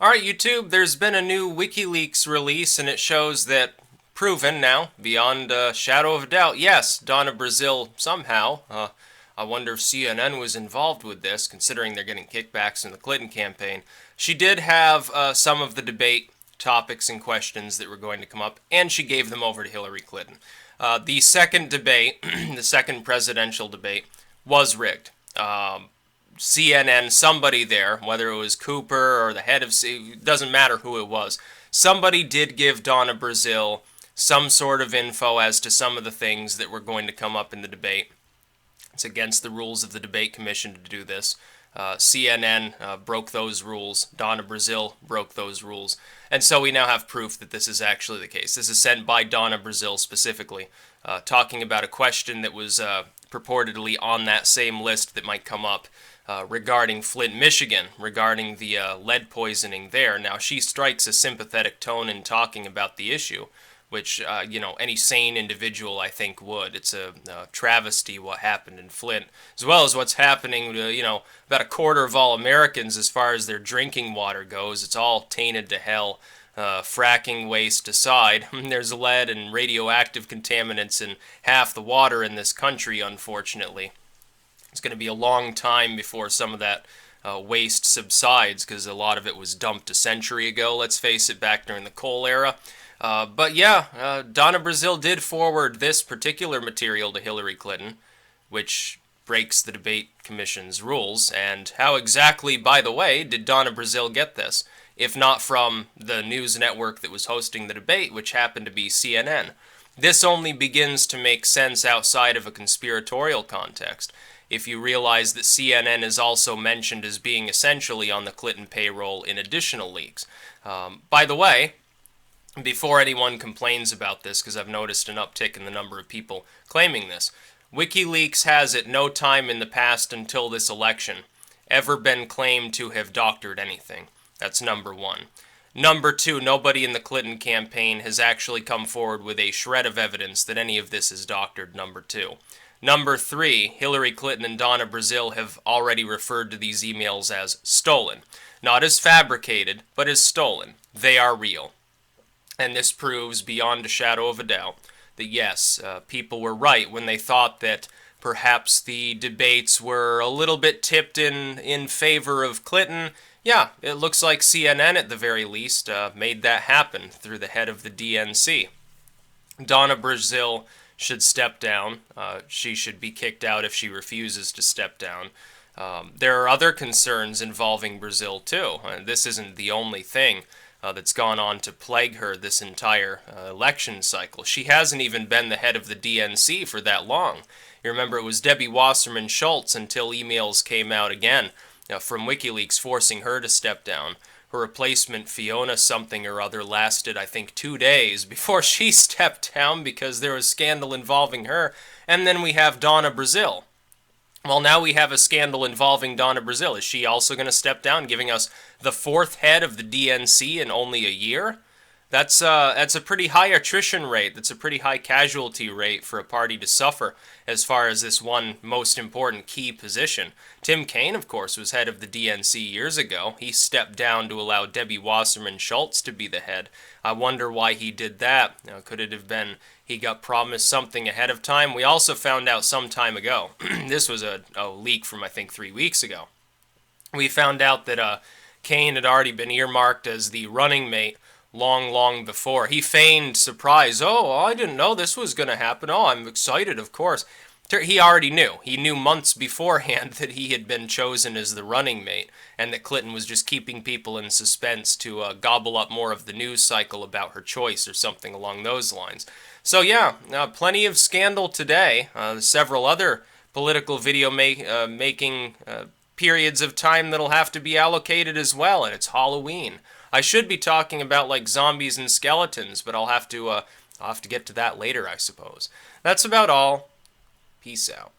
Alright, YouTube, there's been a new Wikileaks release, and it shows that, proven now, beyond a shadow of a doubt, yes, Donna Brazille somehow, I wonder if CNN was involved with this, considering they're getting kickbacks in the Clinton campaign. She did have some of the debate topics and questions that were going to come up, and she gave them over to Hillary Clinton. The second debate, the second presidential debate, was rigged. CNN, somebody there, whether it was Cooper or the head of, it doesn't matter who it was, somebody did give Donna Brazille some sort of info as to some of the things that were going to come up in the debate. It's against the rules of the debate commission to do this. CNN broke those rules. Donna Brazille broke those rules. And so we now have proof that this is actually the case. This is sent by Donna Brazille specifically, talking about a question that was purportedly on that same list that might come up regarding Flint, Michigan, regarding the lead poisoning there. Now, she strikes a sympathetic tone in talking about the issue, which, any sane individual, I think, would. It's a travesty what happened in Flint, as well as what's happening to, about a quarter of all Americans as far as their drinking water goes. It's all tainted to hell. Fracking waste aside, there's lead and radioactive contaminants in half the water in this country, unfortunately. It's going to be a long time before some of that waste subsides, because a lot of it was dumped a century ago, let's face it, back during the coal era. But yeah, Donna Brazille did forward this particular material to Hillary Clinton, which breaks the debate commission's rules. And how exactly, by the way, did Donna Brazille get this, if not from the news network that was hosting the debate, which happened to be CNN? This only begins to make sense outside of a conspiratorial context, if you realize that CNN is also mentioned as being essentially on the Clinton payroll in additional leaks. By the way, before anyone complains about this, because I've noticed an uptick in the number of people claiming this, WikiLeaks has at no time in the past until this election ever been claimed to have doctored anything. That's number one. Number two, nobody in the Clinton campaign has actually come forward with a shred of evidence that any of this is doctored, number two. Number three, Hillary Clinton and Donna Brazille have already referred to these emails as stolen. Not as fabricated, but as stolen. They are real. And this proves beyond a shadow of a doubt that yes, people were right when they thought that perhaps the debates were a little bit tipped in favor of Clinton. Yeah, it looks like CNN at the very least made that happen through the head of the DNC. Donna Brazille should step down. She should be kicked out if she refuses to step down. There are other concerns involving Brazille too. This isn't the only thing that's gone on to plague her this entire election cycle. She hasn't even been the head of the DNC for that long. You remember it was Debbie Wasserman Schultz until emails came out again from WikiLeaks forcing her to step down. Her replacement, Fiona something or other, lasted, I think, 2 days before she stepped down because there was scandal involving her. And then we have Donna Brazille. Well, now we have a scandal involving Donna Brazille. Is she also going to step down, giving us the fourth head of the DNC in only a year? That's a pretty high attrition rate. That's a pretty high casualty rate for a party to suffer as far as this one most important key position. Tim Kaine, of course, was head of the DNC years ago. He stepped down to allow Debbie Wasserman Schultz to be the head. I wonder why he did that. Now, could it have been he got promised something ahead of time? We also found out some time ago. This was a leak from, I think, 3 weeks ago. We found out that Kaine had already been earmarked as the running mate long before. He feigned surprise. Oh, I didn't know this was going to happen. Oh, I'm excited, of course. He already knew. He knew months beforehand that he had been chosen as the running mate, and that Clinton was just keeping people in suspense to gobble up more of the news cycle about her choice or something along those lines. So yeah, plenty of scandal today. Several other political video making periods of time that'll have to be allocated as well, and it's Halloween. I should be talking about like zombies and skeletons, but I'll have to get to that later, I suppose. That's about all. Peace out.